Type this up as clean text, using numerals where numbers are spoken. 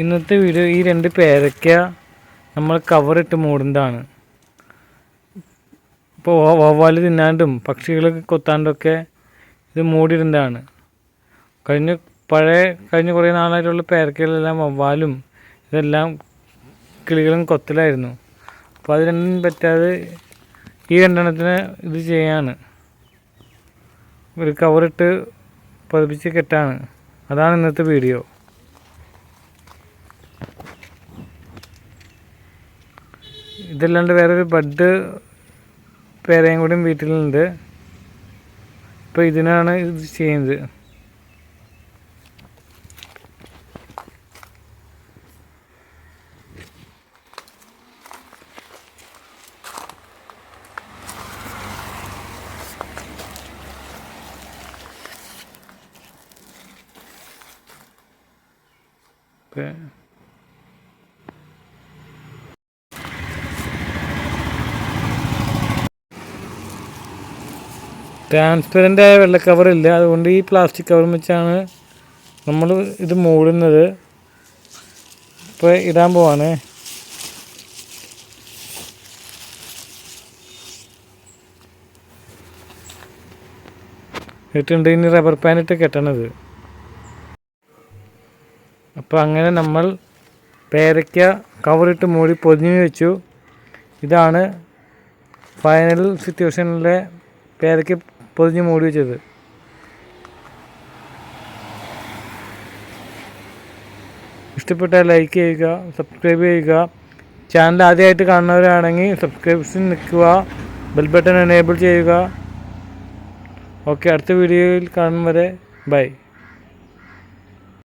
ഇന്നത്തെ വീഡിയോ ഈ 2 പേരയ്ക്ക നമ്മൾ കവറിട്ട് മൂടുന്നതാണ്. ഇപ്പോൾ വവ്വാൽ തിന്നാണ്ടും പക്ഷികളൊക്കെ കൊത്താണ്ടൊക്കെ ഇത് മൂടിയിടുന്നതാണ്. കഴിഞ്ഞ കുറേ നാളായിട്ടുള്ള പേരയ്ക്കകളെല്ലാം വവ്വാലും ഇതെല്ലാം കിളികളും കൊത്തലായിരുന്നു. അപ്പോൾ അത് രണ്ടും പറ്റാതെ ഈ 2 ഇത് ചെയ്യാണ്, ഒരു കവറിട്ട് പതിപ്പിച്ച് കെട്ടാണ്. അതാണ് ഇന്നത്തെ വീഡിയോ. ഇതല്ലാണ്ട് വേറൊരു ബഡ് പേരയും കൂടി വീട്ടിലുണ്ട്. ഇപ്പോൾ ഇതിനാണ് ഇത് ചെയ്യുന്നത്. ട്രാൻസ്പെറൻ്റ് ആയ വെള്ള കവറില്ല, അതുകൊണ്ട് ഈ പ്ലാസ്റ്റിക് കവർ വെച്ചാണ് നമ്മൾ ഇത് മൂടുന്നത്. ഇപ്പോൾ ഇടാൻ പോവാണ്. ഇട്ടിട്ടുണ്ട്. ഇനി റബ്ബർ പാനിട്ട് കെട്ടണത്. അപ്പോൾ അങ്ങനെ നമ്മൾ പേരയ്ക്ക കവറിട്ട് മൂടി പൊതിഞ്ഞ് വെച്ചു. ഇതാണ് ഫൈനൽ സിറ്റുവേഷനിലെ പേരയ്ക്ക പൊതിഞ്ഞ് മൂടി വെച്ചത്. ഇഷ്ടപ്പെട്ടാൽ ലൈക്ക് ചെയ്യുക, സബ്സ്ക്രൈബ് ചെയ്യുക. ചാനൽ ആദ്യമായിട്ട് കാണുന്നവരാണെങ്കിൽ സബ്സ്ക്രിപ്ഷൻ നിൽക്കുക, ബെൽ ബട്ടൺ എനേബിൾ ചെയ്യുക. ഓക്കെ, അടുത്ത വീഡിയോയിൽ കാണും വരെ ബൈ.